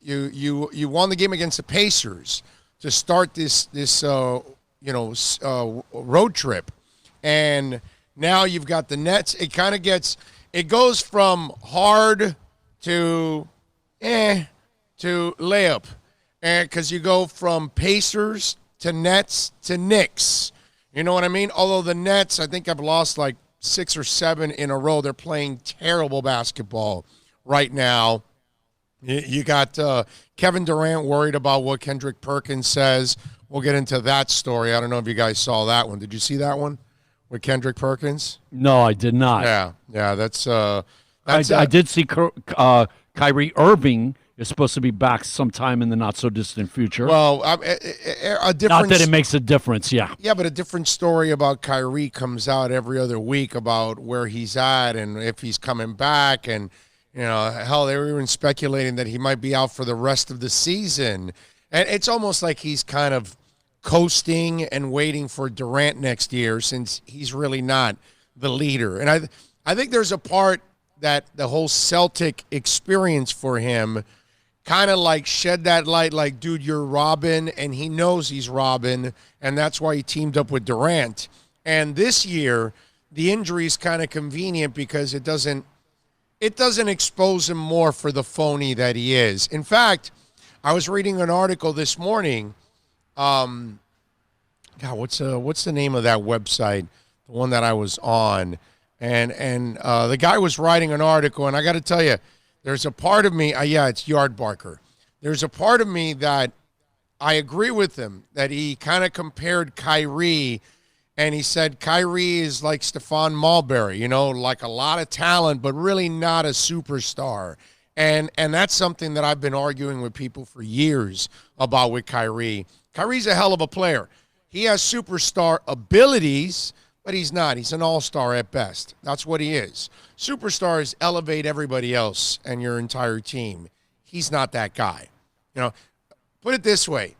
you won the game against the Pacers to start this road trip, and now you've got the Nets. It goes from hard to layup, and because you go from Pacers to Nets to Knicks. You know what I mean? Although the Nets, I think, have lost like 6 or 7 in a row. They're playing terrible basketball right now. You got Kevin Durant worried about what Kendrick Perkins says. We'll get into that story. I don't know if you guys saw that one. Did you see that one with Kendrick Perkins? No, I did not. Yeah, that's I did see Kyrie Irving is supposed to be back sometime in the not-so-distant future. Well, a different... Not that it makes a difference, yeah. Yeah, but a different story about Kyrie comes out every other week about where he's at and if he's coming back. And, hell, they were even speculating that he might be out for the rest of the season. And it's almost like he's kind of coasting and waiting for Durant next year since he's really not the leader. And I think there's a part that the whole Celtic experience for him kind of like shed that light like, dude, you're Robin, and he knows he's Robin, and that's why he teamed up with Durant. And this year, the injury is kind of convenient because it doesn't expose him more for the phony that he is. In fact, I was reading an article this morning. God, what's the name of that website? The one that I was on. And the guy was writing an article, and I got to tell you, there's a part of me, it's Yardbarker. There's a part of me that I agree with him, that he kind of compared Kyrie, and he said Kyrie is like Stephon Marbury, like a lot of talent, but really not a superstar. And that's something that I've been arguing with people for years about with Kyrie. Kyrie's a hell of a player. He has superstar abilities, but he's not. He's an all-star at best. That's what he is. Superstars elevate everybody else and your entire team. He's not that guy. Put it this way.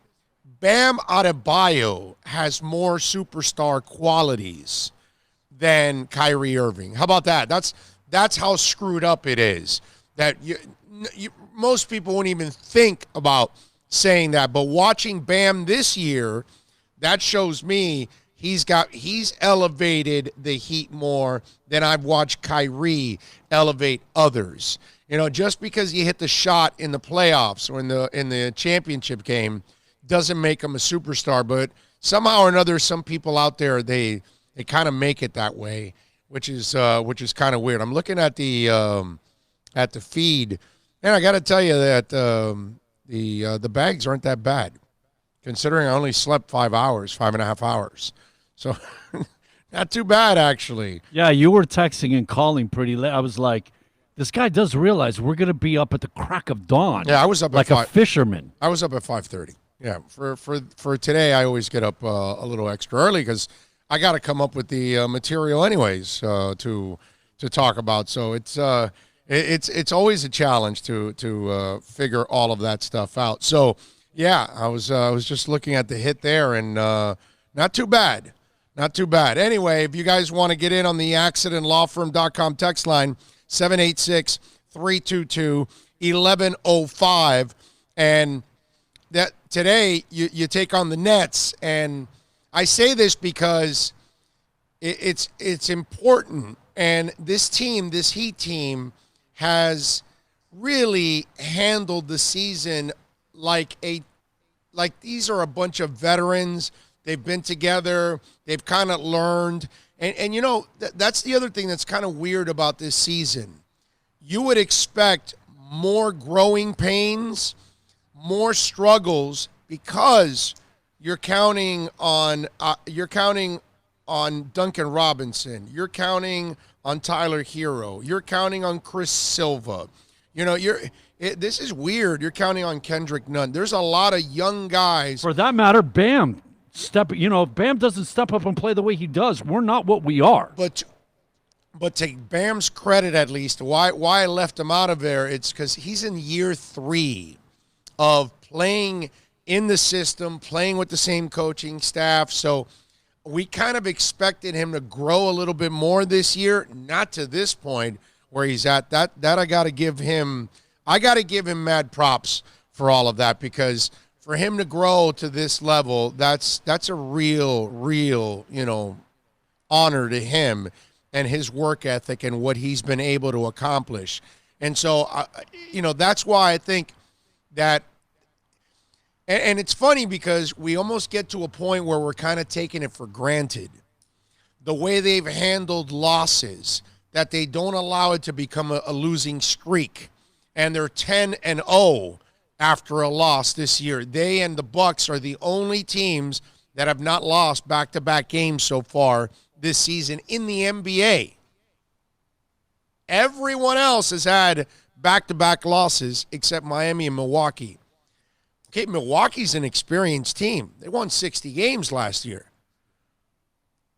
Bam Adebayo has more superstar qualities than Kyrie Irving. How about that? That's how screwed up it is. That most people wouldn't even think about saying that. But watching Bam this year, that shows me he's elevated the Heat more than I've watched Kyrie elevate others. Just because he hit the shot in the playoffs or in the championship game doesn't make him a superstar. But somehow or another, some people out there they kind of make it that way, which is kind of weird. I'm looking at the feed, and I got to tell you that the bags aren't that bad, considering I only slept 5.5 hours. So not too bad, actually. Yeah, you were texting and calling pretty late. I was like, this guy does realize we're going to be up at the crack of dawn. Yeah, I was up like a fisherman. I was up at 5:30. Yeah, for today, I always get up a little extra early because I got to come up with the material anyways to talk about. So it's always a challenge to figure all of that stuff out. So yeah, I was just looking at the hit there, and not too bad. Not too bad. Anyway, if you guys want to get in on the accidentlawfirm.com text line, 786-322-1105. And that today you take on the Nets. And I say this because it's important. And this Heat team, has really handled the season like these are a bunch of veterans. They've been together. They've kind of learned. And that's the other thing that's kind of weird about this season. You would expect more growing pains, more struggles, because you're counting on Duncan Robinson. You're counting on Tyler Hero. You're counting on Chris Silva. This is weird. You're counting on Kendrick Nunn. There's a lot of young guys. For that matter, Bam. If Bam doesn't step up and play the way he does, we're not what we are. But to Bam's credit, at least, why I left him out of there, it's because he's in year 3 of playing in the system, playing with the same coaching staff. So we kind of expected him to grow a little bit more this year, not to this point where he's at. That I got to give him mad props for all of that, because for him to grow to this level, that's a real, honor to him and his work ethic and what he's been able to accomplish. And so, that's why I think that, and it's funny because we almost get to a point where we're kind of taking it for granted. The way they've handled losses, that they don't allow it to become a losing streak. And they're 10-0 after a loss this year. They and the Bucks are the only teams that have not lost back-to-back games so far this season in the NBA. Everyone else has had back-to-back losses except Miami and Milwaukee. Okay, Milwaukee's an experienced team. They won 60 games last year.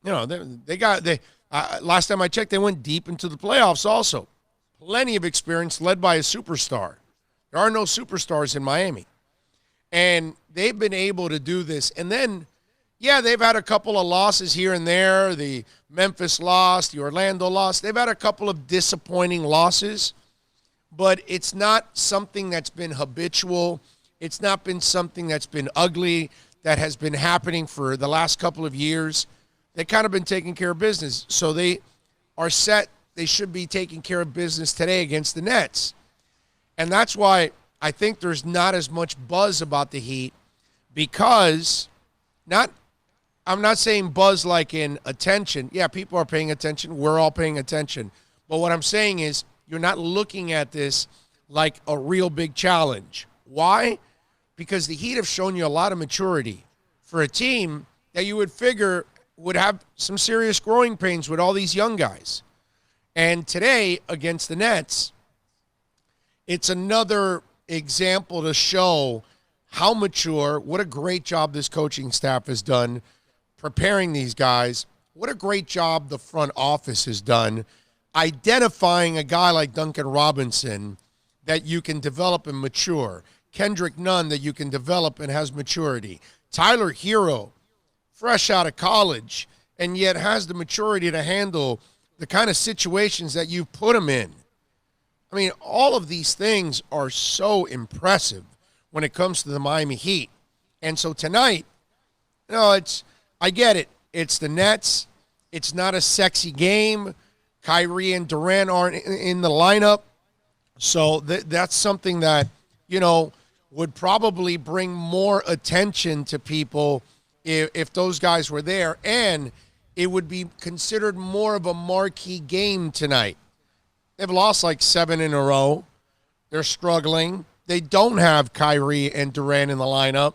Last time I checked, they went deep into the playoffs also. Plenty of experience, led by a superstar. There are no superstars in Miami. And they've been able to do this. And then, they've had a couple of losses here and there. The Memphis loss, the Orlando loss. They've had a couple of disappointing losses. But it's not something that's been habitual. It's not been something that's been ugly, that has been happening for the last couple of years. They've kind of been taking care of business. So they are set. They should be taking care of business today against the Nets. And that's why I think there's not as much buzz about the Heat, because I'm not saying buzz like in attention. Yeah, people are paying attention. We're all paying attention. But what I'm saying is you're not looking at this like a real big challenge. Why? Because the Heat have shown you a lot of maturity for a team that you would figure would have some serious growing pains with all these young guys. And today, against the Nets, it's another example to show how mature, what a great job this coaching staff has done preparing these guys, what a great job the front office has done identifying a guy like Duncan Robinson that you can develop and mature, Kendrick Nunn that you can develop and has maturity, Tyler Hero, fresh out of college, and yet has the maturity to handle the kind of situations that you've put him in. I mean, all of these things are so impressive when it comes to the Miami Heat. And so tonight, I get it. It's the Nets. It's not a sexy game. Kyrie and Durant aren't in the lineup. So that's something that, would probably bring more attention to people if those guys were there. And it would be considered more of a marquee game tonight. They've lost like 7 in a row. They're struggling. They don't have Kyrie and Durant in the lineup.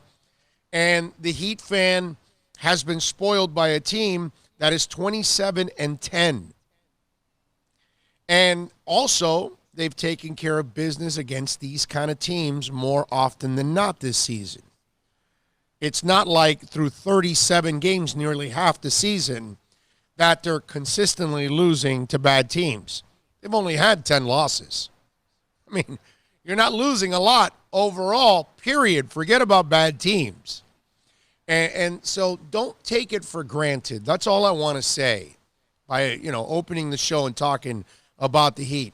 And the Heat fan has been spoiled by a team that is 27-10. And also, they've taken care of business against these kind of teams more often than not this season. It's not like through 37 games, nearly half the season, that they're consistently losing to bad teams. They've only had 10 losses. I mean, you're not losing a lot overall, period. Forget about bad teams. And so don't take it for granted. That's all I want to say by, opening the show and talking about the Heat.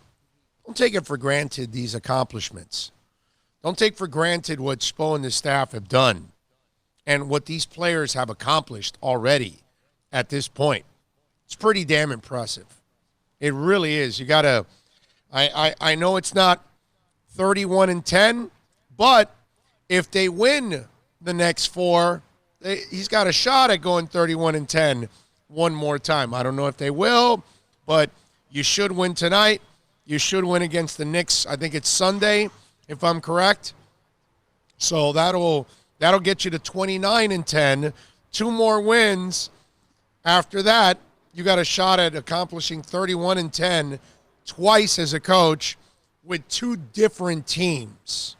Don't take it for granted, these accomplishments. Don't take for granted what Spo and the staff have done and what these players have accomplished already at this point. It's pretty damn impressive. It really is. You got to I know it's not 31-10, but if they win the next 4, he's got a shot at going 31-10 one more time. I don't know if they will, but you should win tonight. You should win against the Knicks. I think it's Sunday, if I'm correct. So that'll get you to 29-10. 2 more wins. After that, you got a shot at accomplishing 31-10 twice as a coach with 2 different teams.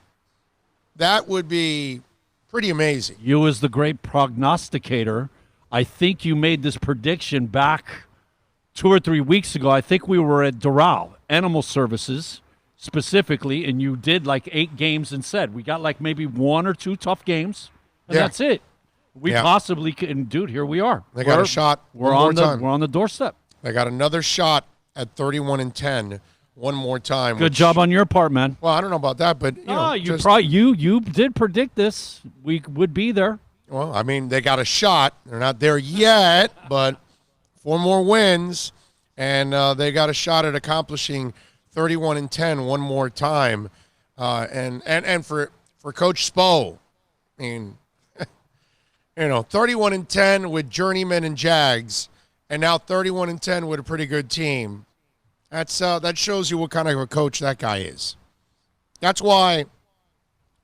That would be pretty amazing. You as the great prognosticator, I think you made this prediction back 2 or 3 weeks ago. I think we were at Doral, Animal Services specifically, and you did like 8 games and said, we got like maybe 1 or 2 tough games, and that's it. We possibly can, dude, here we are. They got a shot we're on the doorstep. They got another shot at 31-10 one more time. Good job on your part, man. Well, I don't know about that, but you did predict this. We would be there. Well, I mean, they got a shot. They're not there yet, but 4 more wins, and they got a shot at accomplishing 31-10 one more time. And for Coach Spo, I mean, 31-10 with journeymen and Jags, and now 31-10 with a pretty good team. That shows you what kind of a coach that guy is. That's why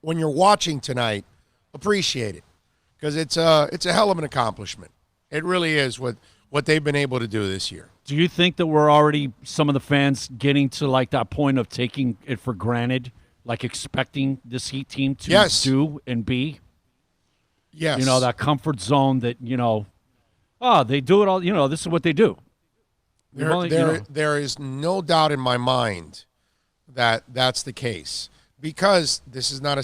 when you're watching tonight, appreciate it, because it's a hell of an accomplishment. It really is what they've been able to do this year. Do you think that we're already, some of the fans, getting to like that point of taking it for granted, like expecting this Heat team to do and be? Yes. That comfort zone that, they do it all. This is what they do. There is no doubt in my mind that that's the case, because this is not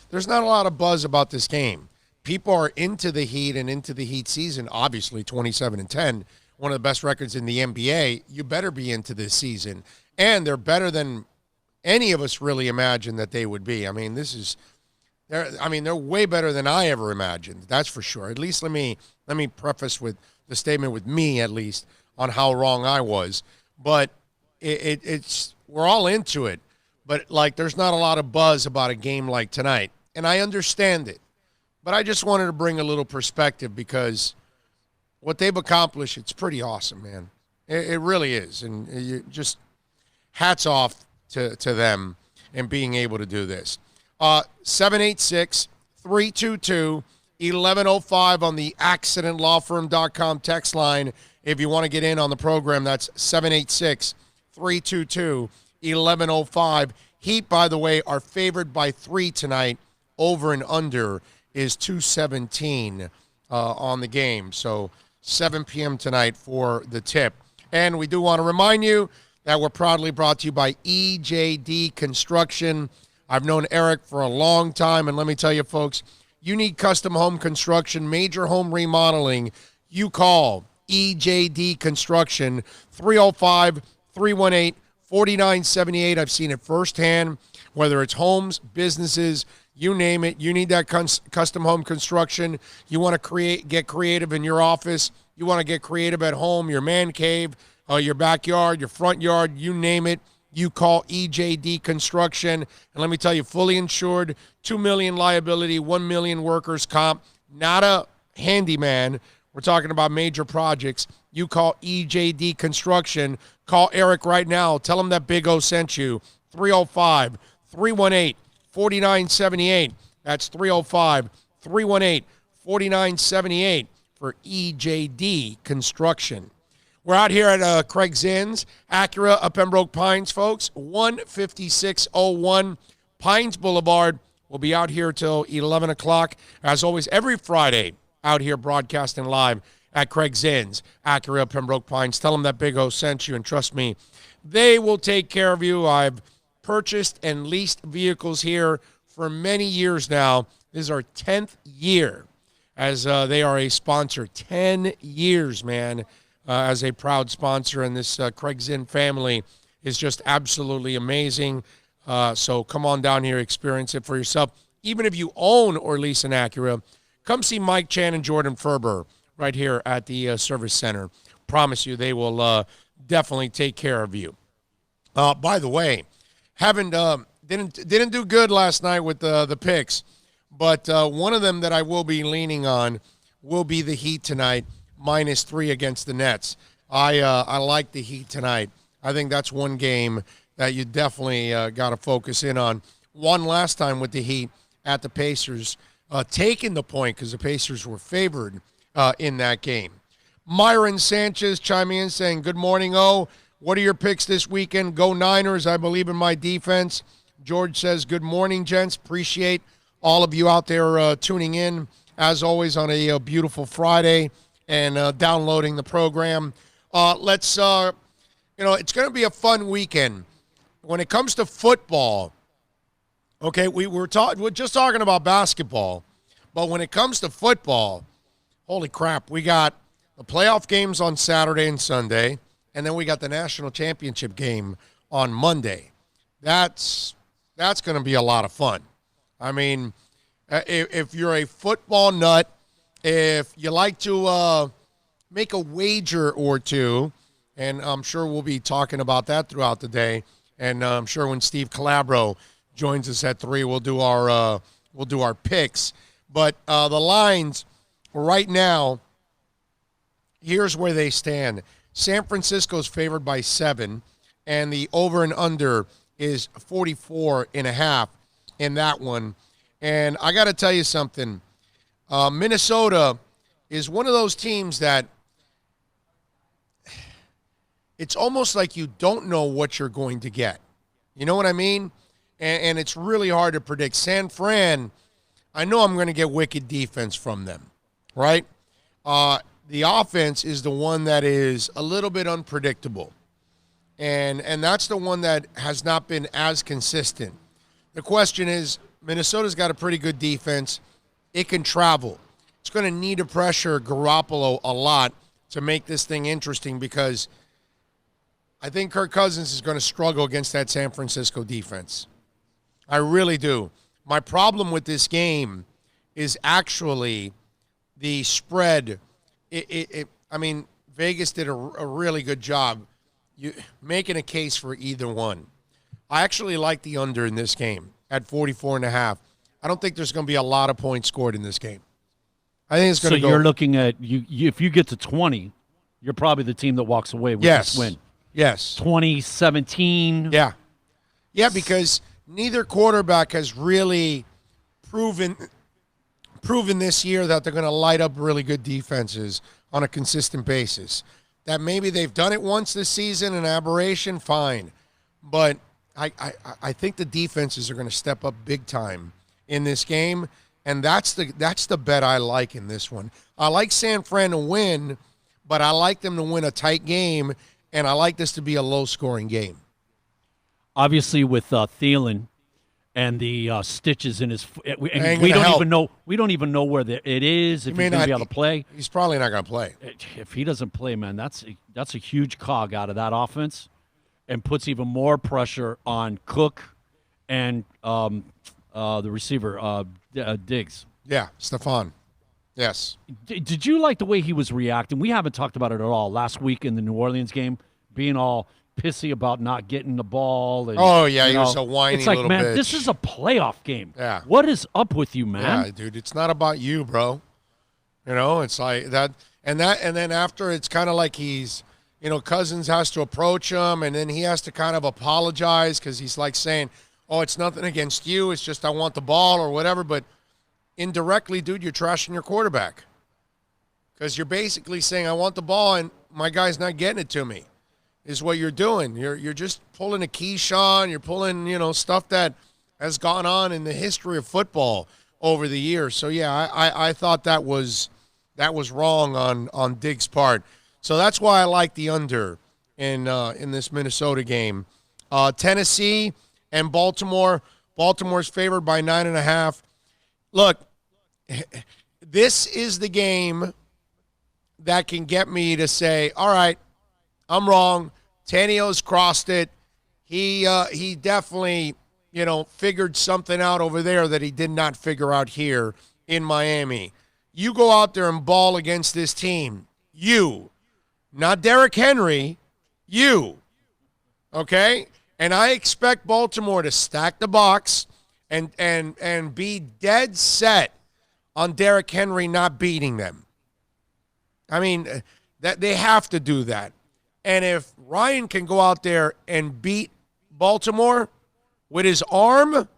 there's not a lot of buzz about this game. People are into the Heat and into the Heat season, obviously 27-10, one of the best records in the NBA. You better be into this season. And they're better than any of us really imagined that they would be. I mean, they're way better than I ever imagined. That's for sure. At least let me preface with the statement with me, at least, on how wrong I was. But it's we're all into it. But like, there's not a lot of buzz about a game like tonight, and I understand it. But I just wanted to bring a little perspective, because what they've accomplished, it's pretty awesome, man. It really is, and you just hats off to them and being able to do this. 786-322-1105 on the accidentlawfirm.com text line. If you want to get in on the program, that's 786-322-1105. Heat, by the way, are favored by 3 tonight. Over and under is 217 on the game. So 7 p.m. tonight for the tip. And we do want to remind you that we're proudly brought to you by EJD Construction. I've known Eric for a long time, and let me tell you, folks, you need custom home construction, major home remodeling, you call EJD Construction, 305-318-4978. I've seen it firsthand, whether it's homes, businesses, you name it. You need that custom home construction. You want to get creative in your office. You want to get creative at home, your man cave, your backyard, your front yard, you name it. You call EJD Construction. And let me tell you, fully insured, $2 million liability, $1 million workers' comp, not a handyman. We're talking about major projects. You call EJD Construction. Call Eric right now. Tell him that Big O sent you. 305-318-4978. That's 305-318-4978 for EJD Construction. We're out here at Craig Zinn's, Acura of Pembroke Pines, folks. 15601 Pines Boulevard. We'll be out here till 11 o'clock. As always, every Friday, out here broadcasting live at Craig Zinn's, Acura of Pembroke Pines. Tell them that Big O sent you, and trust me, they will take care of you. I've purchased and leased vehicles here for many years now. This is our 10th year as they are a sponsor. 10 years, man, as a proud sponsor, and this Craig Zinn family is just absolutely amazing. So come on down here, experience it for yourself. Even if you own or lease an Acura, come see Mike Chan and Jordan Ferber right here at the service center. Promise you, they will definitely take care of you. By the way, didn't do good last night with the picks, but one of them that I will be leaning on will be the Heat tonight, -3 against the Nets. I like the Heat tonight. I think that's one game that you definitely got to focus in on. Won last time with the Heat at the Pacers, taking the point because the Pacers were favored in that game. Myron Sanchez chiming in saying, good morning, O. What are your picks this weekend? Go Niners. I believe in my defense. George says, good morning, gents. Appreciate all of you out there tuning in, as always, on a beautiful Friday and downloading the program. It's going to be a fun weekend. When it comes to football, okay, we're just talking about basketball, but when it comes to football, holy crap, we got the playoff games on Saturday and Sunday, and then we got the national championship game on Monday. That's going to be a lot of fun. I mean, if you're a football nut, if you like to make a wager or two, and I'm sure we'll be talking about that throughout the day, and I'm sure when Steve Calabro joins us at 3, we'll do our picks. But the lines right now, here's where they stand. San Francisco's favored by 7, and the over and under is 44.5 in that one. And I got to tell you something. Minnesota is one of those teams that it's almost like you don't know what you're going to get. You know what I mean? And it's really hard to predict. San Fran, I know I'm going to get wicked defense from them, right? The offense is the one that is a little bit unpredictable. And that's the one that has not been as consistent. The question is, Minnesota's got a pretty good defense. It can travel. It's going to need to pressure Garoppolo a lot to make this thing interesting because I think Kirk Cousins is going to struggle against that San Francisco defense. I really do. My problem with this game is actually the spread. I mean, Vegas did a really good job making a case for either one. I actually like the under in this game at 44.5. I don't think there's going to be a lot of points scored in this game. I think it's going to go. So you're looking at if you get to 20, you're probably the team that walks away with this win. Yes. 2017. Yeah. Yeah, because neither quarterback has really proven this year that they're going to light up really good defenses on a consistent basis. That maybe they've done it once this season, an aberration, fine. But I think the defenses are going to step up big time in this game, and that's the bet I like in this one. I like San Fran to win, but I like them to win a tight game, and I like this to be a low-scoring game. Obviously, with Thielen and the stitches in his foot, we don't even know where it is. If he's going to be able to play, he's probably not going to play. If he doesn't play, man, that's a huge cog out of that offense, and puts even more pressure on Cook and the receiver Diggs. Yeah, Stephon. Yes. Did you like the way he was reacting? We haven't talked about it at all. Last week in the New Orleans game, being all pissy about not getting the ball. And, he was a whiny little bitch. It's like, man, this is a playoff game. Yeah. What is up with you, man? Yeah, dude, it's not about you, bro. It's like that. And then after, it's kind of like he's, Cousins has to approach him, and then he has to kind of apologize because he's like saying, oh, it's nothing against you. It's just I want the ball or whatever. But indirectly, dude, you're trashing your quarterback because you're basically saying I want the ball and my guy's not getting it to me is what you're doing. You're just pulling a Keyshawn. You're pulling, stuff that has gone on in the history of football over the years. So, yeah, I thought that was wrong on Diggs' part. So that's why I like the under in this Minnesota game. Tennessee and Baltimore. Baltimore's favored by 9.5. Look, this is the game that can get me to say, all right, I'm wrong. Tanneo's crossed it. He definitely, figured something out over there that he did not figure out here in Miami. You go out there and ball against this team. You. Not Derrick Henry. You. Okay? And I expect Baltimore to stack the box and be dead set on Derrick Henry not beating them. I mean, that they have to do that. And if Ryan can go out there and beat Baltimore with his arm,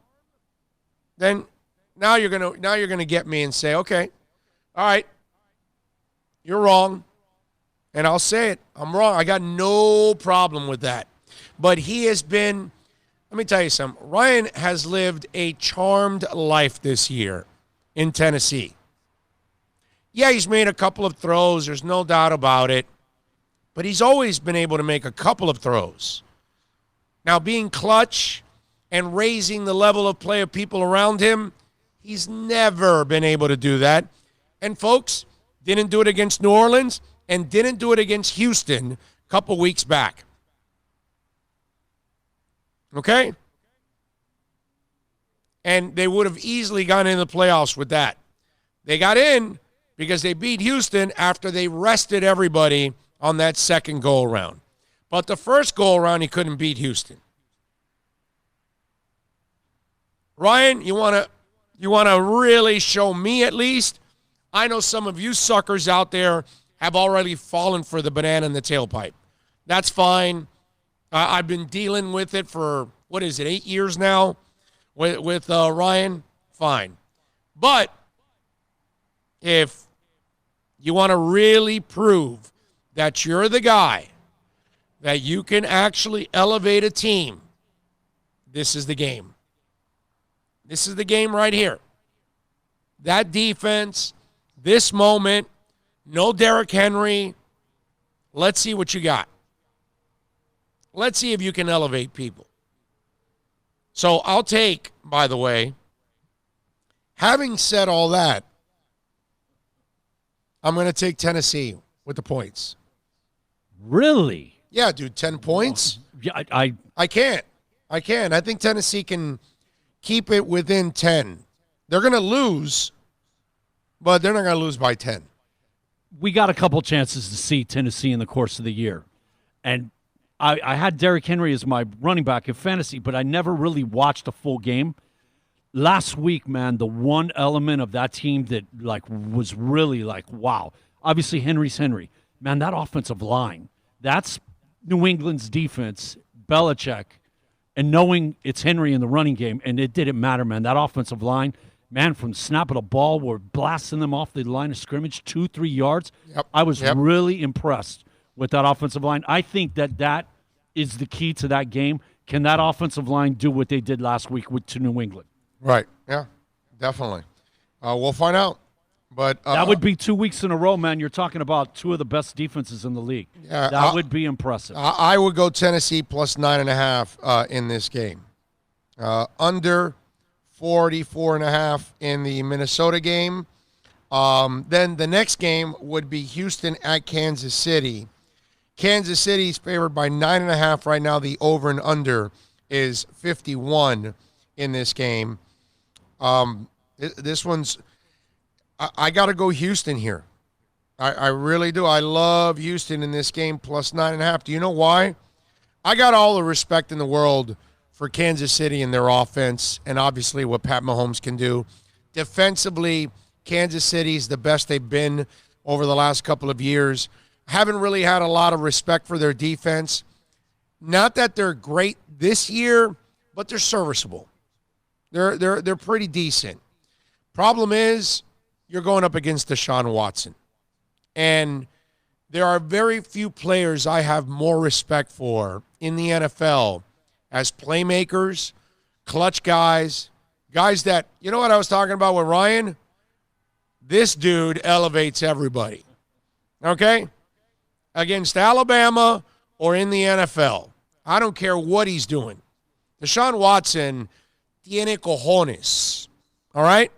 then now you're gonna get me and say, okay, all right, you're wrong. And I'll say it. I'm wrong. I got no problem with that. But he has been, let me tell you something. Ryan has lived a charmed life this year in Tennessee. Yeah, he's made a couple of throws. There's no doubt about it. But he's always been able to make a couple of throws. Now, being clutch and raising the level of play of people around him, he's never been able to do that. And, folks, didn't do it against New Orleans and didn't do it against Houston a couple weeks back. Okay? And they would have easily gone in the playoffs with that. They got in because they beat Houston after they rested everybody on that second go-around. But the first go-around, he couldn't beat Houston. Ryan, you want to really show me at least? I know some of you suckers out there have already fallen for the banana in the tailpipe. That's fine. I've been dealing with it for, 8 years now with Ryan? Fine. But if you want to really prove that you're the guy, that you can actually elevate a team, this is the game. This is the game right here. That defense, this moment, no Derrick Henry. Let's see what you got. Let's see if you can elevate people. So I'll take, by the way, having said all that, I'm going to take Tennessee with the points. Really? Yeah, dude, 10 points? Yeah, I can't. I think Tennessee can keep it within 10. They're going to lose, but they're not going to lose by 10. We got a couple chances to see Tennessee in the course of the year. And I had Derrick Henry as my running back in fantasy, but I never really watched a full game. Last week, man, the one element of that team that was really wow. Obviously, Henry's Henry. Man, that offensive line, that's New England's defense, Belichick, and knowing it's Henry in the running game, and it didn't matter, man. That offensive line, man, from snapping a ball, we're blasting them off the line of scrimmage, 2-3 yards. Yep. I was really impressed with that offensive line. I think that is the key to that game. Can that offensive line do what they did last week to New England? Right. Yeah, definitely. We'll find out. But that would be 2 weeks in a row, man. You're talking about two of the best defenses in the league. Yeah, that would be impressive. I would go Tennessee plus 9.5 in this game. Under 44.5 in the Minnesota game. Then the next game would be Houston at Kansas City. Kansas City's favored by 9.5 right now. The over and under is 51 in this game. This one's I got to go Houston here. I really do. I love Houston in this game plus 9.5. Do you know why? I got all the respect in the world for Kansas City and their offense and obviously what Pat Mahomes can do. Defensively, Kansas City's the best they've been over the last couple of years. Haven't really had a lot of respect for their defense. Not that they're great this year, but they're serviceable. They're pretty decent. Problem is, you're going up against DeShaun Watson. And there are very few players I have more respect for in the NFL as playmakers, clutch guys that, you know what I was talking about with Ryan? This dude elevates everybody. Okay? Against Alabama or in the NFL. I don't care what he's doing. DeShaun Watson tiene cojones. All right?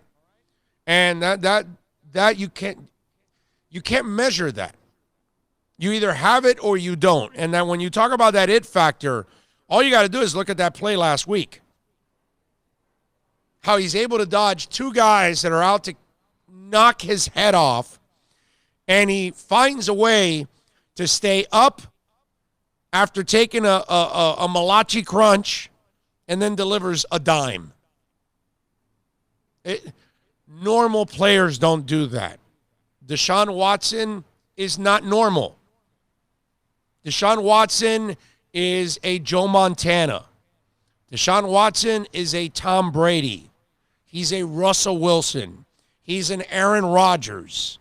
And that you can't measure that. You either have it or you don't. And then when you talk about that it factor, all you got to do is look at that play last week. How he's able to dodge two guys that are out to knock his head off, and he finds a way to stay up after taking a malachi crunch and then delivers a dime. Normal players don't do that. DeShaun Watson is not normal. DeShaun Watson is a Joe Montana. DeShaun Watson is a Tom Brady. He's a Russell Wilson. He's an Aaron Rodgers.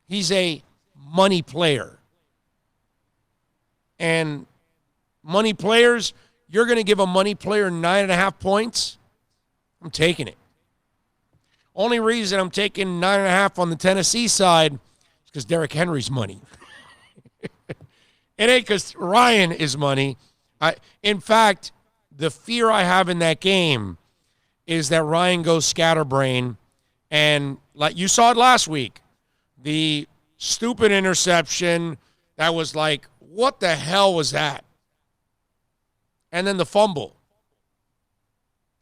He's a money player. And money players, you're going to give a money player 9.5 points? I'm taking it. Only reason I'm taking 9.5 on the Tennessee side is because Derrick Henry's money. It ain't because Ryan is money. In fact, the fear I have in that game is that Ryan goes scatterbrain, and like you saw it last week, the stupid interception that was like, what the hell was that? and then the fumble.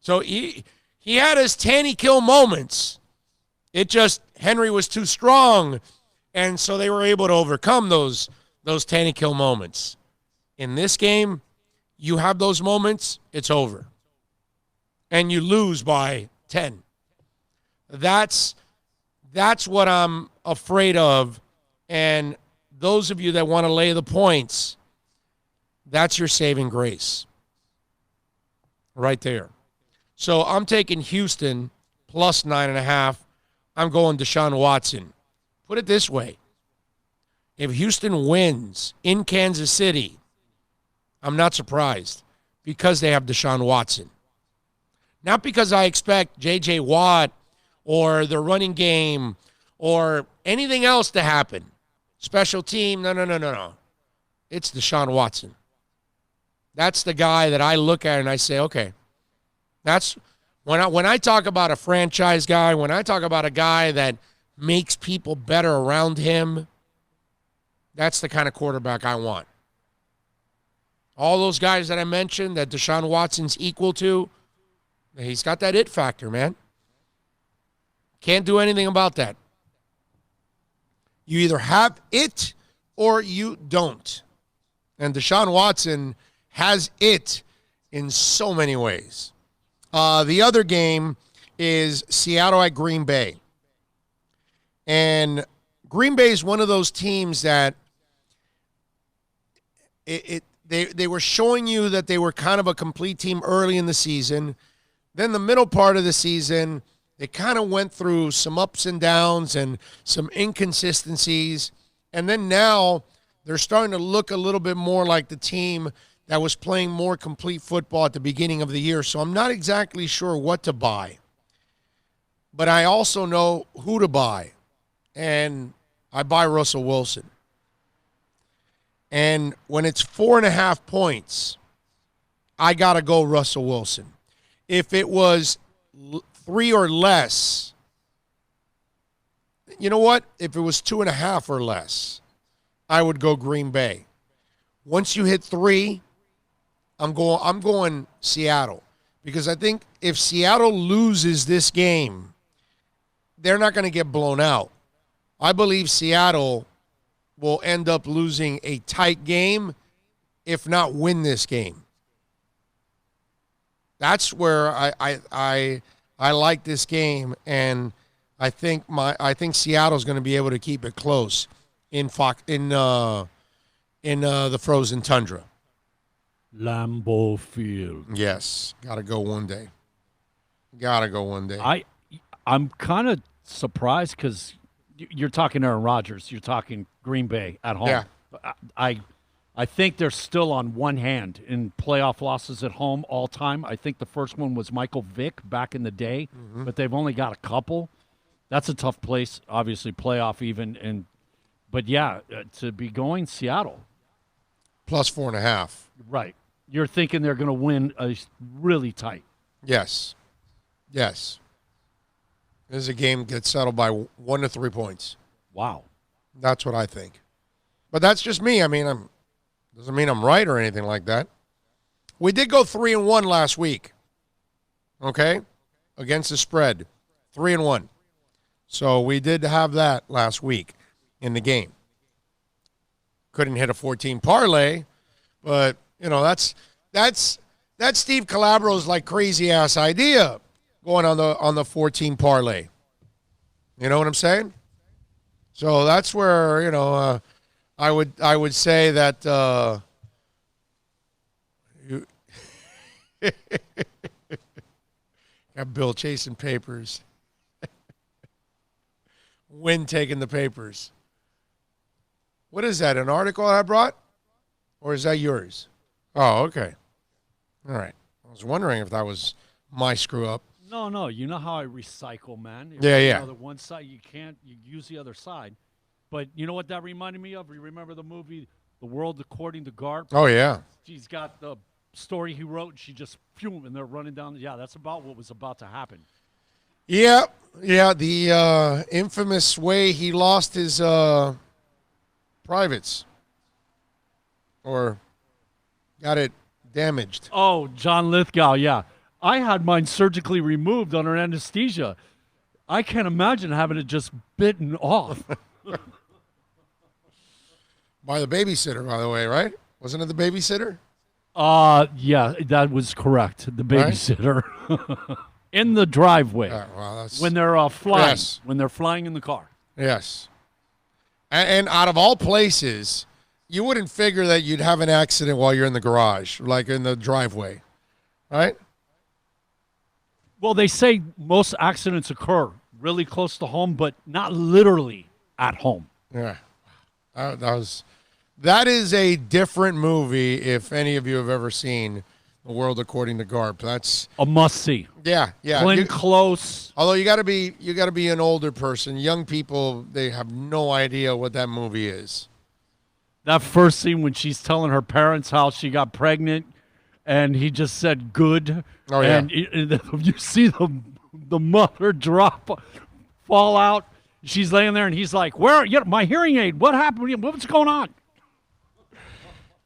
So he had his Tanny kill moments. It just, Henry was too strong, and so they were able to overcome those Tanny kill moments. In this game, you have those moments, it's over. And you lose by 10. That's what I'm afraid of. And those of you that want to lay the points, that's your saving grace. Right there. So I'm taking Houston plus 9.5. I'm going DeShaun Watson. Put it this way. If Houston wins in Kansas City, I'm not surprised because they have DeShaun Watson. Not because I expect J.J. Watt or the running game or anything else to happen. Special team, no. It's DeShaun Watson. That's the guy that I look at and I say, okay, that's when I talk about a franchise guy, when I talk about a guy that makes people better around him, that's the kind of quarterback I want. All those guys that I mentioned that DeShaun Watson's equal to, he's got that it factor, man. Can't do anything about that. You either have it or you don't. And DeShaun Watson has it in so many ways. The other game is Seattle at Green Bay. And Green Bay is one of those teams that they were showing you that they were kind of a complete team early in the season. Then the middle part of the season, they kind of went through some ups and downs and some inconsistencies. And then now they're starting to look a little bit more like the team that was playing more complete football at the beginning of the year. So I'm not exactly sure what to buy. But I also know who to buy. And I buy Russell Wilson. And when it's 4.5 points, I got to go Russell Wilson. If it was 3 or less, you know what? If it was 2.5 or less, I would go Green Bay. Once you hit 3, I'm going Seattle. Because I think if Seattle loses this game, they're not going to get blown out. I believe Seattle will end up losing a tight game, if not win this game. That's where I like this game, and I think Seattle's going to be able to keep it close in the frozen tundra. Lambeau Field. Yes, got to go one day. Got to go one day. I'm kind of surprised because you're talking Aaron Rodgers. You're talking Green Bay at home. Yeah. I think they're still on one hand in playoff losses at home all time. I think the first one was Michael Vick back in the day, but they've only got a couple. That's a tough place, obviously, playoff even. But, yeah, to be going Seattle. Plus 4.5. Right. You're thinking they're going to win really tight. Yes. This is a game that gets settled by 1 to 3 points. Wow. That's what I think. But that's just me. I mean, doesn't mean I'm right or anything like that. We did go 3-1 last week. Okay? Against the spread. 3-1. So we did have that last week in the game. Couldn't hit a 14 parlay, but that's Steve Calabro's like crazy ass idea going on the 14 parlay. You know what I'm saying? So that's where I would say that got Bill chasing papers. Win taking the papers. What is that, an article I brought? Or is that yours? Oh, okay. All right. I was wondering if that was my screw up. No. You know how I recycle, man. If Yeah. The one side you use the other side. But you know what that reminded me of? You remember the movie The World According to Garp? Oh, yeah. She's got the story he wrote, and she just, and they're running down. Yeah, that's about what was about to happen. Yeah. The infamous way he lost his privates. Or got it damaged. Oh, John Lithgow, yeah. I had mine surgically removed under anesthesia. I can't imagine having it just bitten off. By the babysitter, by the way, right? Wasn't it the babysitter? Yeah, that was correct. The Right? babysitter. In the driveway. Well, that's, When they're flying. Yes. When they're flying in the car. yes. And out of all places, you wouldn't figure that you'd have an accident while you're in the garage, like in the driveway, right? Well, they say most accidents occur really close to home, but not literally at home. Yeah. That is a different movie if any of you have ever seen The World According to Garp. That's A must-see. yeah. Glenn Close. Although you got to be an older person. Young people, they have no idea what that movie is. That first scene when she's telling her parents how she got pregnant, and he just said "good." Oh, yeah. And you see the mother fall out. She's laying there, and he's like, "Where? My hearing aid. What happened? What's going on?"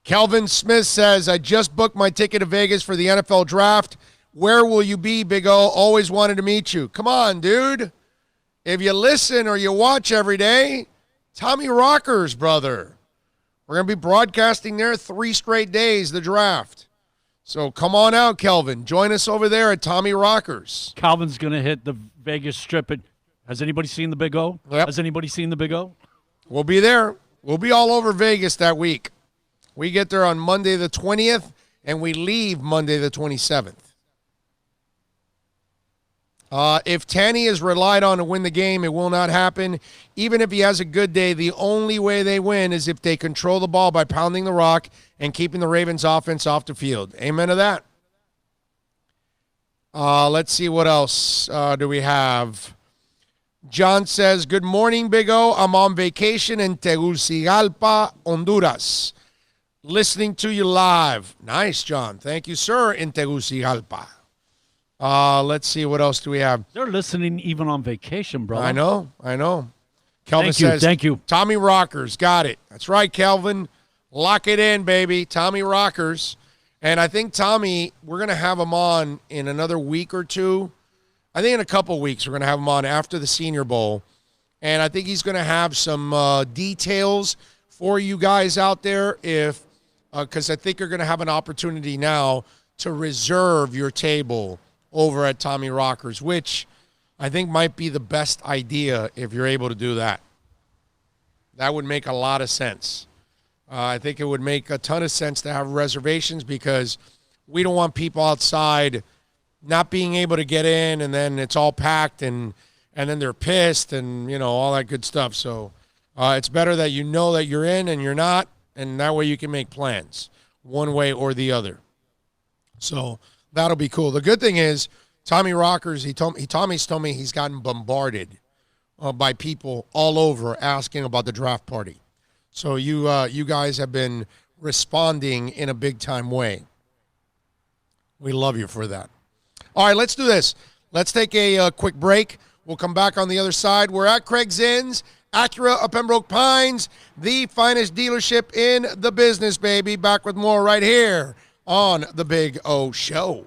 Kelvin Smith says, I just booked my ticket to Vegas for the NFL draft. Where will you be, Big O? Always wanted to meet you. Come on, dude. If you listen or you watch every day, Tommy Rockers, brother. We're going to be broadcasting there 3 straight days, the draft. So come on out, Kelvin. Join us over there at Tommy Rockers. Calvin's going to hit the Vegas Strip. Has anybody seen the Big O? Yep. Has anybody seen the Big O? We'll be there. We'll be all over Vegas that week. We get there on Monday the 20th, and we leave Monday the 27th. If Tanny is relied on to win the game, it will not happen. Even if he has a good day, the only way they win is if they control the ball by pounding the rock and keeping the Ravens' offense off the field. Amen to that. Let's see what else do we have. John says, good morning, Big O. I'm on vacation in Tegucigalpa, Honduras. Listening to you live. Nice, John. Thank you, sir, in Tegucigalpa. Let's see, what else do we have? They're listening even on vacation, brother. I know. Kelvin says, thank you. Tommy Rockers, got it. That's right, Kelvin. Lock it in, baby. Tommy Rockers. And I think Tommy, we're going to have him on in another week or two. I think in a couple weeks we're going to have him on after the Senior Bowl. And I think he's going to have some details for you guys out there because I think you're going to have an opportunity now to reserve your table over at Tommy Rockers, which I think might be the best idea if you're able to do that. That would make a lot of sense. I think it would make a ton of sense to have reservations because we don't want people outside not being able to get in and then it's all packed and then they're pissed and, all that good stuff. So it's better that you know that you're in and you're not, and that way you can make plans one way or the other. So that'll be cool. The good thing is, Tommy Rockers, Tommy's told me he's gotten bombarded by people all over asking about the draft party. So you guys have been responding in a big-time way. We love you for that. All right, let's do this. Let's take a quick break. We'll come back on the other side. We're at Craig Zinn's, Acura of Pembroke Pines, the finest dealership in the business, baby. Back with more right here on The Big O Show.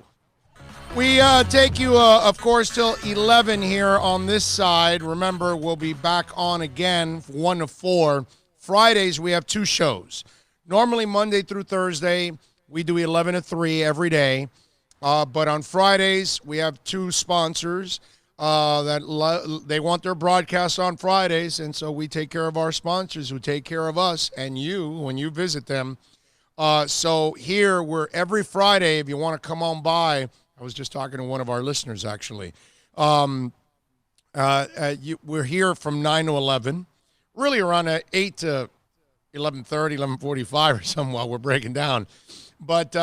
We take you, of course, till 11 here on this side. Remember, we'll be back on again 1 to 4. Fridays, we have 2 shows. Normally, Monday through Thursday, we do 11 to 3 every day. But on Fridays, we have 2 sponsors they want their broadcasts on Fridays, and so we take care of our sponsors who take care of us and you when you visit them. So here, we're every Friday, if you want to come on by, I was just talking to one of our listeners, actually. We're here from 9 to 11, really around 8 to 11:30, 11:45 or something while we're breaking down. But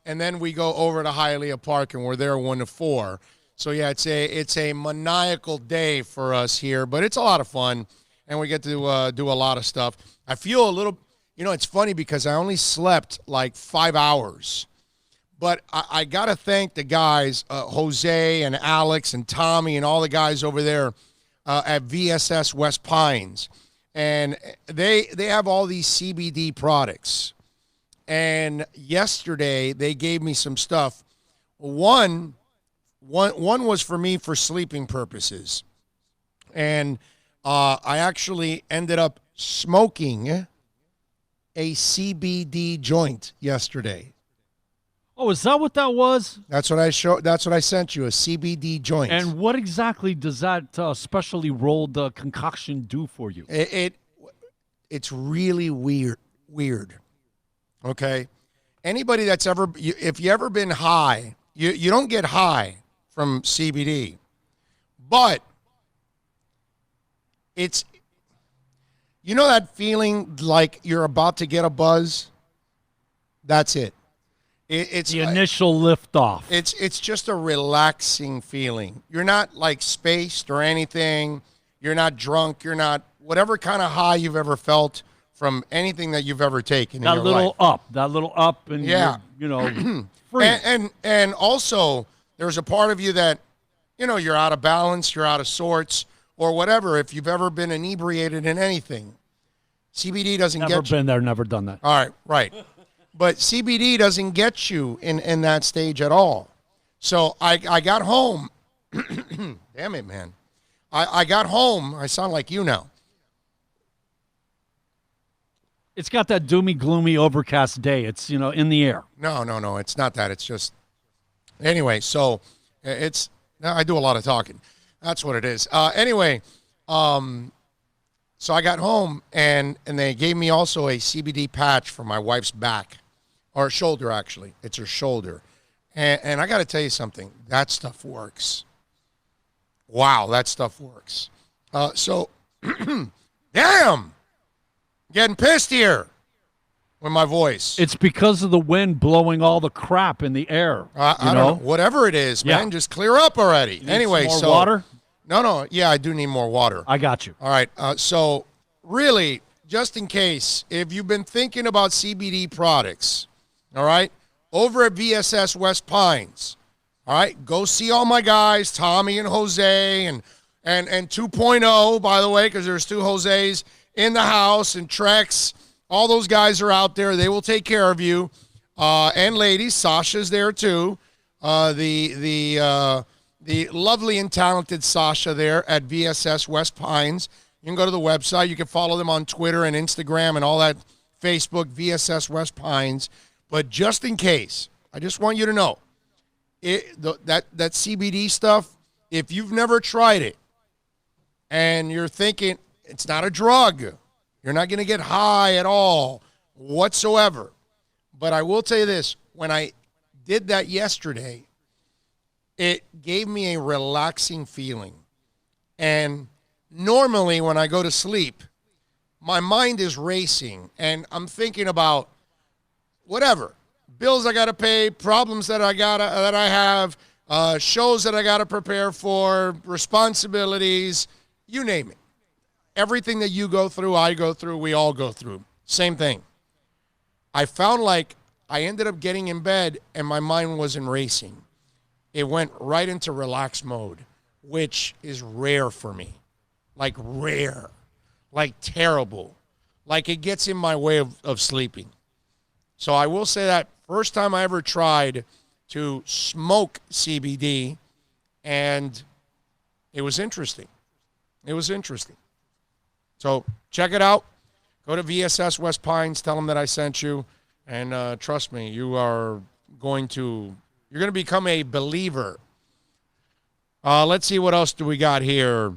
and then we go over to Hialeah Park, and we're there 1 to 4. So, yeah, it's a maniacal day for us here, but it's a lot of fun, and we get to do a lot of stuff. I feel a little, it's funny because I only slept like 5 hours, but I got to thank the guys, Jose and Alex and Tommy and all the guys over there at VSS West Pines, and they have all these CBD products. And yesterday they gave me some stuff. One was for me for sleeping purposes. And I actually ended up smoking a CBD joint yesterday. Oh, is that what that was? That's what I showed. That's what I sent you, a CBD joint. And what exactly does that specially rolled concoction do for you? It's really weird. Okay, anybody that's if you ever been high, you don't get high from CBD, but it's, you know that feeling like you're about to get a buzz? That's it. It's the initial liftoff. It's just a relaxing feeling. You're not like spaced or anything. You're not drunk. You're not whatever kind of high you've ever felt from anything that you've ever taken in your life. That little up, and yeah, free. And also there's a part of you that, you're out of balance, you're out of sorts, or whatever. If you've ever been inebriated in anything, CBD doesn't get you. Never been there, never done that. All right, right. But CBD doesn't get you in that stage at all. So I got home. Damn it, man. I got home. I sound like you now. It's got that doomy, gloomy, overcast day. It's, in the air. No. It's not that. It's just, anyway, so I do a lot of talking. That's what it is. Anyway, so I got home, and they gave me also a CBD patch for my wife's back, or shoulder, actually. It's her shoulder. And I got to tell you something. That stuff works. Wow, that stuff works. So, damn, getting pissed here with my voice. It's because of the wind blowing all the crap in the air. I don't know. Whatever it is, man, just clear up already. Anyway, some more water? No. Yeah, I do need more water. I got you. All right. So really, just in case, if you've been thinking about CBD products, all right, over at VSS West Pines, all right, go see all my guys, Tommy and Jose, and 2.0, by the way, because there's two Jose's in the house, and Trex. All those guys are out there. They will take care of you. And ladies, Sasha's there too. The lovely and talented Sasha there at VSS West Pines. You can go to the website. You can follow them on Twitter and Instagram and all that, Facebook, VSS West Pines. But just in case, I just want you to know, that CBD stuff, if you've never tried it and you're thinking it's not a drug, you're not going to get high at all whatsoever. But I will tell you this, when I did that yesterday, it gave me a relaxing feeling. And normally when I go to sleep, my mind is racing, and I'm thinking about whatever, bills I got to pay, problems that I have, shows that I got to prepare for, responsibilities, you name it. Everything that you go through, I go through, we all go through. Same thing. I found like I ended up getting in bed and my mind wasn't racing. It went right into relax mode, which is rare for me. Like rare. Like terrible. Like it gets in my way of sleeping. So I will say that first time I ever tried to smoke CBD, and it was interesting. It was interesting. So check it out. Go to VSS West Pines. Tell them that I sent you. And trust me, you're going to become a believer. Let's see, what else do we got here?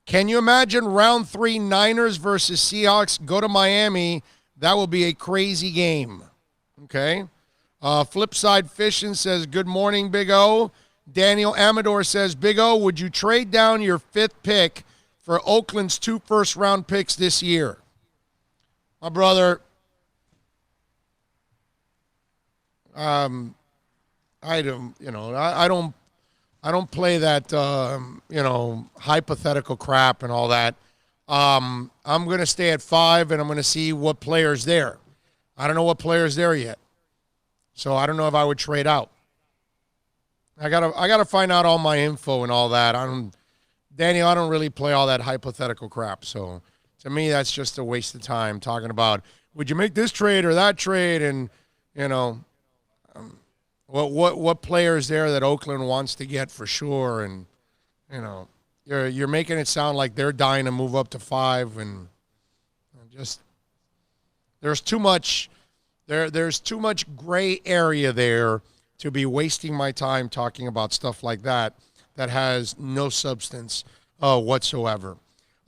Can you imagine round 3 Niners versus Seahawks go to Miami? That will be a crazy game. Okay. Flipside Fishing says, good morning, Big O. Daniel Amador says, Big O, would you trade down your 5th pick for Oakland's 2 first-round picks this year? My brother, I don't play that, hypothetical crap and all that. I'm going to stay at 5, and I'm going to see what player's there. I don't know what player's there yet. So I don't know if I would trade out. I gotta find out all my info and all that. Daniel, I don't really play all that hypothetical crap. So to me, that's just a waste of time talking about would you make this trade or that trade? And, you know, what players there that Oakland wants to get for sure. And, you know, you're making it sound like they're dying to move up to 5, and just there's too much gray area there to be wasting my time talking about stuff like that has no substance whatsoever.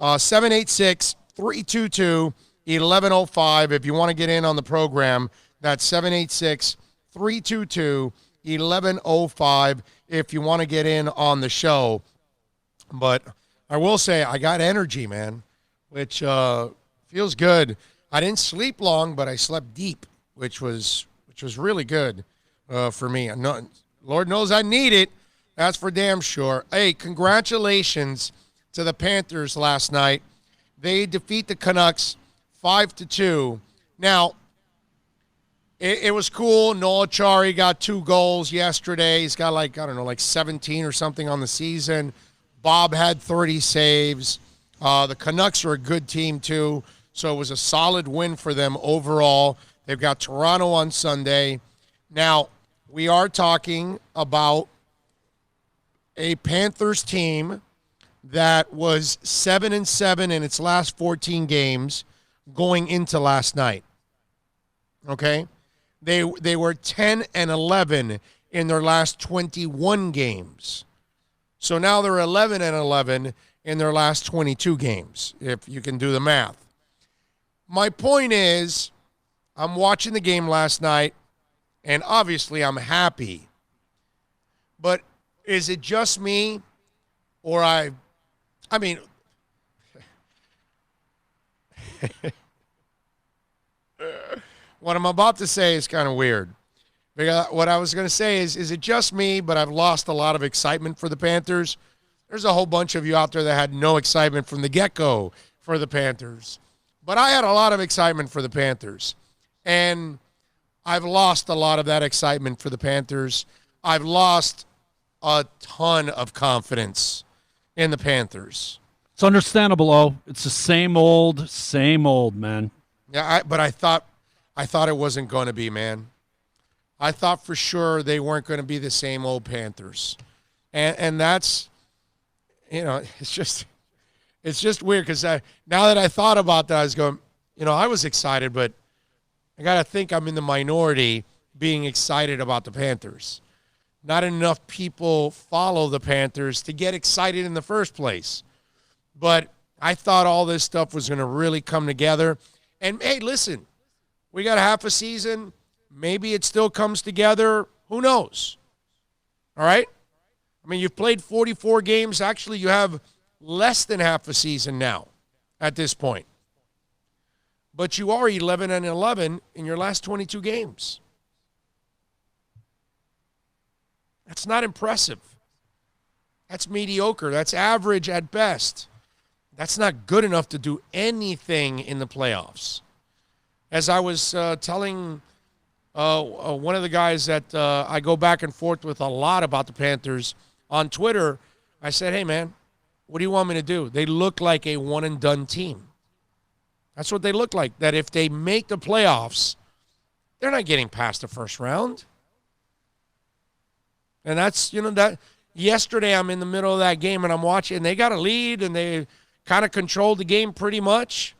786-322-1105 if you want to get in on the program. That's 786-322-1105 if you want to get in on the show. But I will say I got energy, man, which feels good. I didn't sleep long, but I slept deep, which was really good for me. Lord knows I need it. That's for damn sure. Hey, congratulations to the Panthers last night. They defeat the Canucks 5-2. Now, it was cool. Noah Chari got 2 goals yesterday. He's got like 17 or something on the season. Bob had 30 saves. The Canucks are a good team, too, so it was a solid win for them overall. They've got Toronto on Sunday. Now, we are talking about a Panthers team that was 7-7 in its last 14 games going into last night. Okay? They were 10-11 in their last 21 games. So now they're 11-11 in their last 22 games, if you can do the math. My point is, I'm watching the game last night, and obviously I'm happy. But is it just me, or I mean, what I'm about to say is kind of weird. What I was going to say is it just me, but I've lost a lot of excitement for the Panthers? There's a whole bunch of you out there that had no excitement from the get-go for the Panthers. But I had a lot of excitement for the Panthers. And I've lost a lot of that excitement for the Panthers. I've lost a ton of confidence in the Panthers. It's understandable, oh. It's the same old, man. Yeah, but I thought it wasn't going to be, man. I thought for sure they weren't going to be the same old Panthers. And that's, you know, it's just weird because now that I thought about that, I was going, you know, I was excited, but I got to think I'm in the minority being excited about the Panthers. Not enough people follow the Panthers to get excited in the first place. But I thought all this stuff was going to really come together. And, hey, listen, we got half a season. Maybe it still comes together. Who knows? All right? I mean, you've played 44 games. Actually, you have less than half a season now at this point. But you are 11-11 in your last 22 games. That's not impressive. That's mediocre. That's average at best. That's not good enough to do anything in the playoffs. As I was telling one of the guys that I go back and forth with a lot about the Panthers on Twitter, I said, hey, man, what do you want me to do? They look like a one-and-done team. That's what they look like, that if they make the playoffs, they're not getting past the first round. And that's, you know, that yesterday I'm in the middle of that game and I'm watching, and they got a lead and they kind of controlled the game pretty much.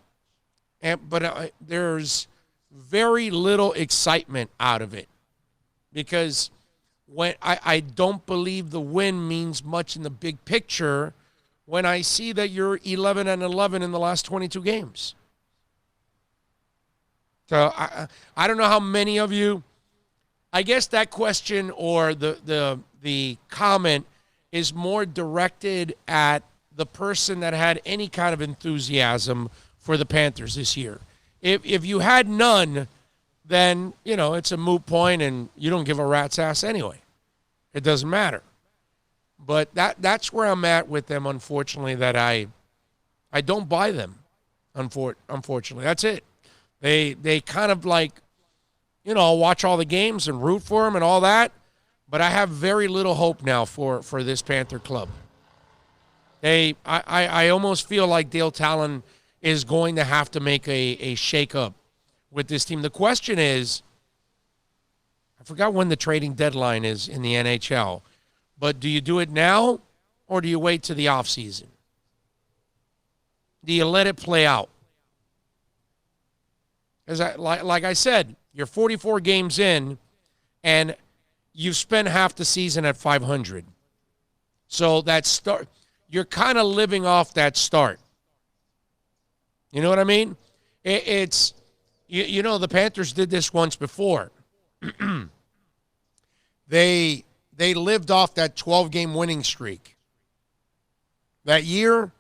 But there's very little excitement out of it because when I don't believe the win means much in the big picture when I see that you're 11-11 in the last 22 games. So I don't know how many of you, I guess that question or the comment is more directed at the person that had any kind of enthusiasm for the Panthers this year. If you had none, then, you know, it's a moot point and you don't give a rat's ass anyway. It doesn't matter. But that's where I'm at with them, unfortunately, that I don't buy them, unfortunately. That's it. They kind of like, you know, I'll watch all the games and root for them and all that, but I have very little hope now for this Panther club. I almost feel like Dale Talon is going to have to make a shake-up with this team. The question is, I forgot when the trading deadline is in the NHL, but do you do it now or do you wait to the offseason? Do you let it play out? As like I said, you're 44 games in, and you've spent half the season at 500. So that start, you're kind of living off that start. You know what I mean? It's you know, the Panthers did this once before. They lived off that 12-game winning streak. That year,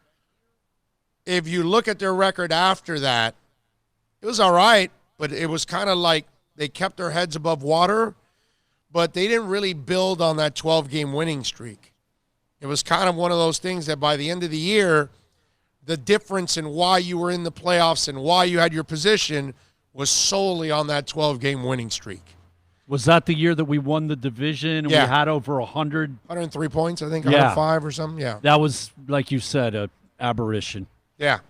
if you look at their record after that, it was all right, but it was kind of like they kept their heads above water, but they didn't really build on that 12-game winning streak. It was kind of one of those things that by the end of the year, the difference in why you were in the playoffs and why you had your position was solely on that 12-game winning streak. Was that the year that we won the division and Yeah. we had over 100? 103 points, I think, Yeah. 105 or something, yeah. That was, like you said, a aberration. Yeah.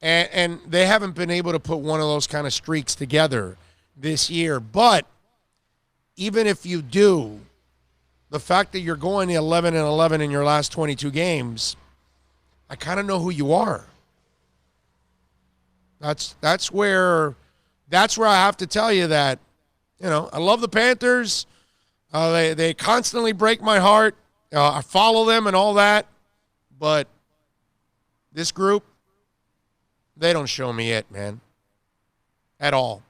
And they haven't been able to put one of those kind of streaks together this year. But even if you do, the fact that you're going 11-11 in your last 22 games, I kind of know who you are. That's where I have to tell you that, you know, I love the Panthers. They constantly break my heart. I follow them and all that. But this group, they don't show me it, man. At all.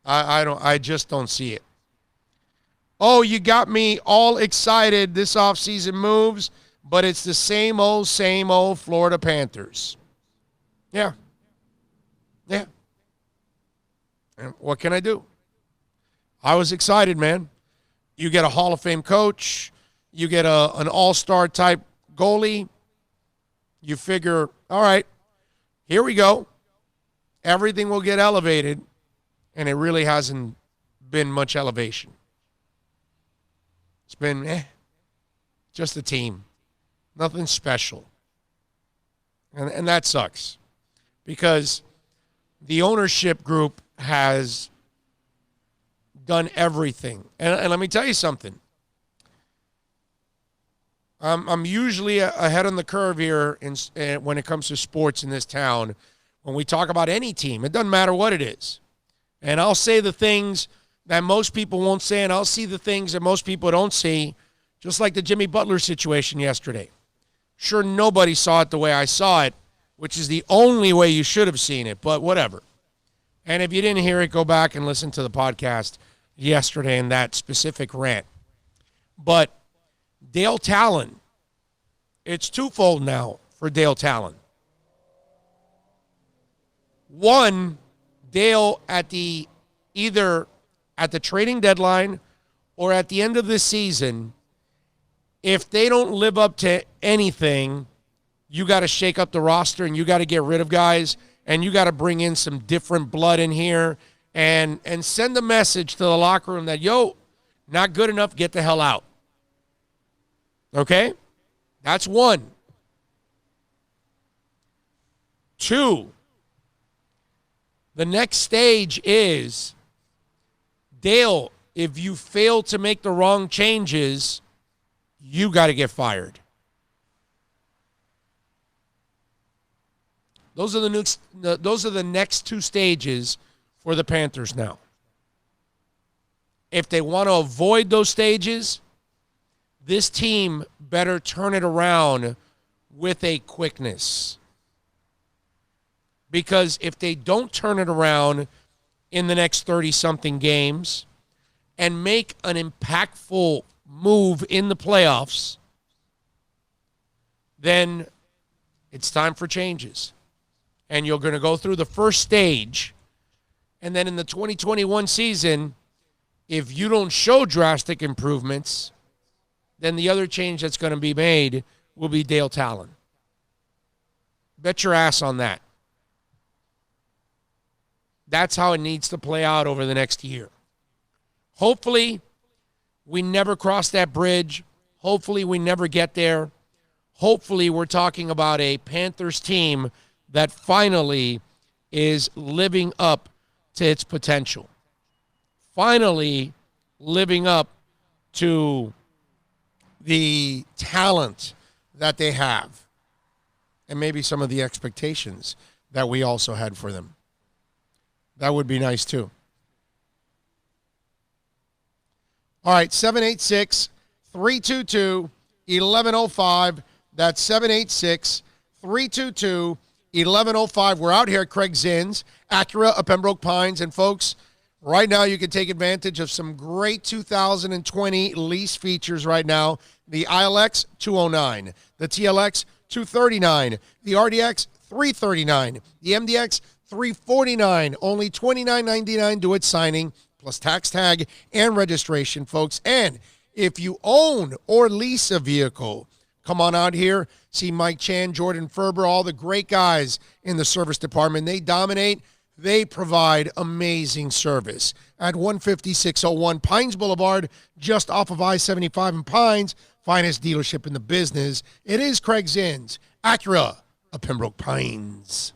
I just don't see it. Oh, you got me all excited. This offseason moves, but it's the same old Florida Panthers. Yeah. Yeah. And what can I do? I was excited, man. You get a Hall of Fame coach. You get an all-star type goalie. You figure, all right, here we go. Everything will get elevated, and it really hasn't been much elevation. It's been just a team. Nothing special. And that sucks because the ownership group has done everything. And let me tell you something. I'm usually ahead on the curve here when it comes to sports in this town. When we talk about any team, it doesn't matter what it is. And I'll say the things that most people won't say, and I'll see the things that most people don't see, just like the Jimmy Butler situation yesterday. Sure, nobody saw it the way I saw it, which is the only way you should have seen it, but whatever. And if you didn't hear it, go back and listen to the podcast yesterday in that specific rant. But Dale Talon, it's twofold now for Dale Talon. One, Dale either at the trading deadline or at the end of this season, if they don't live up to anything, you got to shake up the roster and you got to get rid of guys and you got to bring in some different blood in here and send a message to the locker room that, yo, not good enough, get the hell out. Okay? That's one. Two, the next stage is, Dale, if you fail to make the wrong changes, you got to get fired. Those are the next two stages for the Panthers now. If they want to avoid those stages, this team better turn it around with a quickness. Because if they don't turn it around in the next 30-something games and make an impactful move in the playoffs, then it's time for changes. And you're going to go through the first stage, and then in the 2021 season, if you don't show drastic improvements, then the other change that's going to be made will be Dale Talon. Bet your ass on that. That's how it needs to play out over the next year. Hopefully, we never cross that bridge. Hopefully, we never get there. Hopefully, we're talking about a Panthers team that finally is living up to its potential. Finally living up to the talent that they have and maybe some of the expectations that we also had for them. That would be nice too. All right, 786-322-1105. That's 786-322-1105. We're out here at Craig Zinn's, Acura of Pembroke Pines. And, folks, right now you can take advantage of some great 2020 lease features right now. The ILX, $209. The TLX, $239. The RDX, $339. The MDX, $349. Only $29.99 do it signing, plus tax tag and registration, folks. And if you own or lease a vehicle, come on out here. See Mike Chan, Jordan Ferber, all the great guys in the service department. They dominate. They provide amazing service at 15601 Pines Boulevard, just off of I-75 in Pines. Finest dealership in the business. It is Craig Zinn's, Acura of Pembroke Pines.